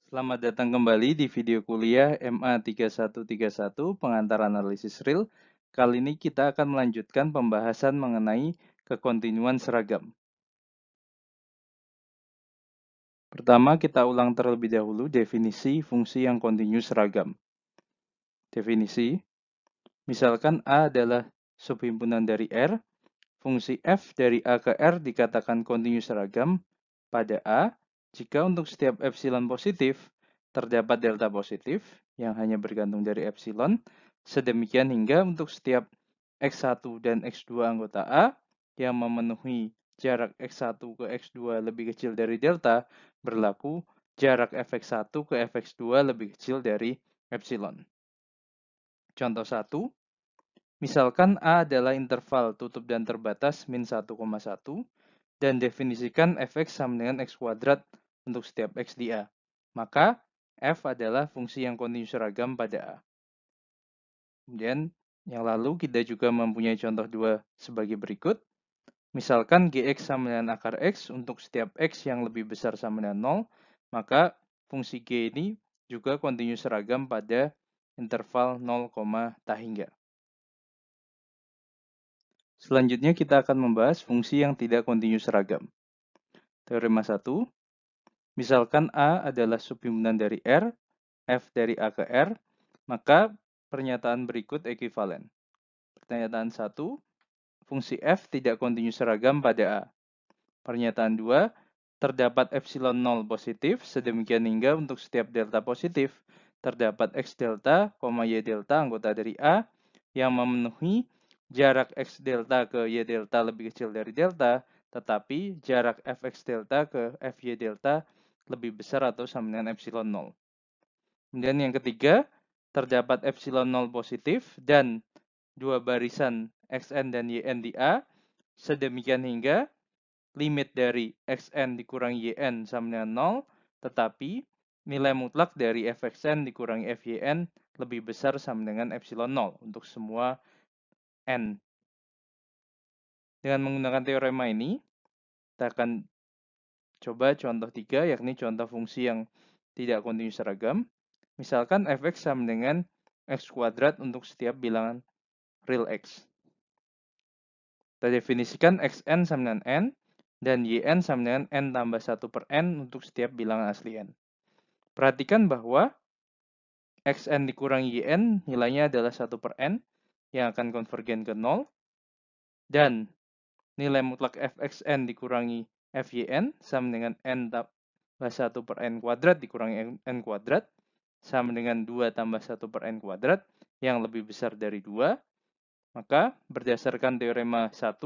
Selamat datang kembali di video kuliah MA3131 Pengantar Analisis Real. Kali ini kita akan melanjutkan pembahasan mengenai kekontinuan seragam. Pertama, kita ulang terlebih dahulu definisi fungsi yang kontinu seragam. Definisi, misalkan A adalah subhimpunan dari R, fungsi f dari A ke R dikatakan kontinu seragam pada A jika untuk setiap epsilon positif terdapat delta positif yang hanya bergantung dari epsilon, sedemikian hingga untuk setiap X1 dan X2 anggota A yang memenuhi jarak X1 ke X2 lebih kecil dari delta, berlaku jarak Fx1 ke Fx2 lebih kecil dari epsilon. Contoh 1, misalkan A adalah interval tutup dan terbatas min 1,1 dan definisikan fx sama dengan x kuadrat untuk setiap x di A. Maka f adalah fungsi yang kontinu seragam pada A. Kemudian yang lalu kita juga mempunyai contoh 2 sebagai berikut. Misalkan gx sama dengan akar x untuk setiap x yang lebih besar sama dengan 0, maka fungsi g ini juga kontinu seragam pada interval 0, tak hingga. Selanjutnya kita akan membahas fungsi yang tidak kontinu seragam. Teorema 1, misalkan A adalah subhimpunan dari R, F dari A ke R, maka pernyataan berikut ekuivalen. Pernyataan 1, fungsi F tidak kontinu seragam pada A. Pernyataan 2, terdapat epsilon 0 positif, sedemikian hingga untuk setiap delta positif, terdapat X delta, Y delta anggota dari A, yang memenuhi jarak X delta ke Y delta lebih kecil dari delta, tetapi jarak Fx delta ke Fy delta lebih besar atau sama dengan epsilon 0. Kemudian yang ketiga, terdapat epsilon 0 positif dan dua barisan Xn dan Yn di A, sedemikian hingga limit dari Xn dikurangi Yn sama dengan 0, tetapi nilai mutlak dari Fxn dikurangi Fyn lebih besar sama dengan epsilon 0 untuk semua N. Dengan menggunakan teorema ini, kita akan coba contoh 3, yakni contoh fungsi yang tidak kontinu seragam. Misalkan fx sama dengan x kuadrat untuk setiap bilangan real x. Kita definisikan xn sama dengan n, dan yn sama dengan n tambah 1 per n untuk setiap bilangan asli n. Perhatikan bahwa xn dikurangi yn nilainya adalah 1 per n, yang akan konvergen ke 0, dan nilai mutlak fxn dikurangi fyn sama dengan n tambah 1 per n kuadrat dikurangi n kuadrat, sama dengan 2 tambah 1 per n kuadrat, yang lebih besar dari 2, maka berdasarkan teorema 1,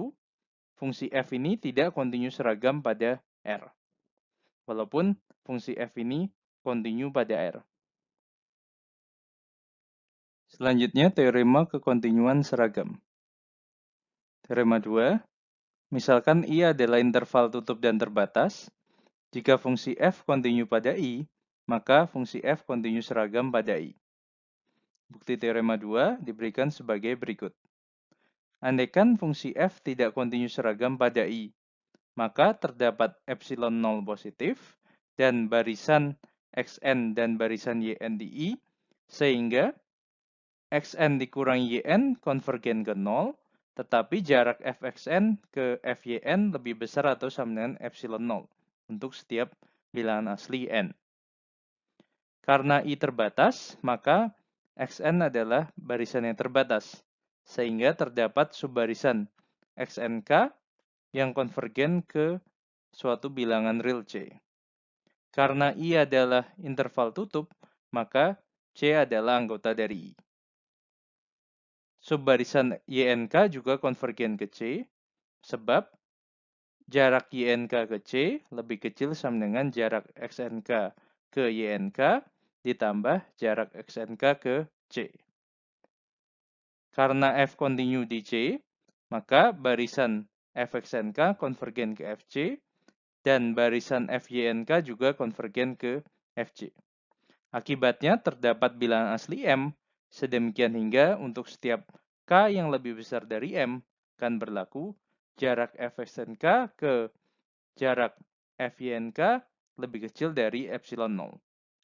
fungsi f ini tidak kontinu seragam pada R. Walaupun fungsi f ini kontinu pada R. Selanjutnya, teorema kekontinuan seragam. Teorema 2, misalkan I adalah interval tutup dan terbatas, jika fungsi f kontinu pada I, maka fungsi f kontinu seragam pada I. Bukti teorema 2 diberikan sebagai berikut. Andaikan fungsi f tidak kontinu seragam pada I, maka terdapat epsilon 0 positif dan barisan xn dan barisan yn di I, sehingga xn dikurangi yn konvergen ke 0, tetapi jarak fxn ke fyn lebih besar atau sama dengan epsilon 0 untuk setiap bilangan asli n. Karena I terbatas, maka xn adalah barisan yang terbatas, sehingga terdapat subbarisan xnk yang konvergen ke suatu bilangan real C. Karena I adalah interval tutup, maka C adalah anggota dari I. Subbarisan YNK juga konvergen ke C, sebab jarak YNK ke C lebih kecil sama dengan jarak XNK ke YNK ditambah jarak XNK ke C. Karena F kontinu di C, maka barisan Fxnk konvergen ke Fc, dan barisan FYNK juga konvergen ke Fc. Akibatnya terdapat bilangan asli M, sedemikian hingga untuk setiap K yang lebih besar dari M, kan berlaku jarak Fxnk ke jarak Fynk lebih kecil dari epsilon 0.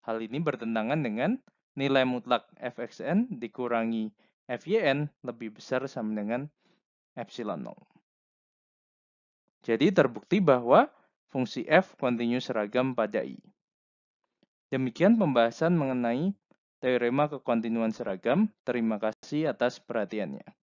Hal ini bertentangan dengan nilai mutlak fxn dikurangi fyn lebih besar sama dengan epsilon 0. Jadi terbukti bahwa fungsi f kontinus seragam pada I. Demikian pembahasan mengenai teorema kekontinuan seragam. Terima kasih atas perhatiannya.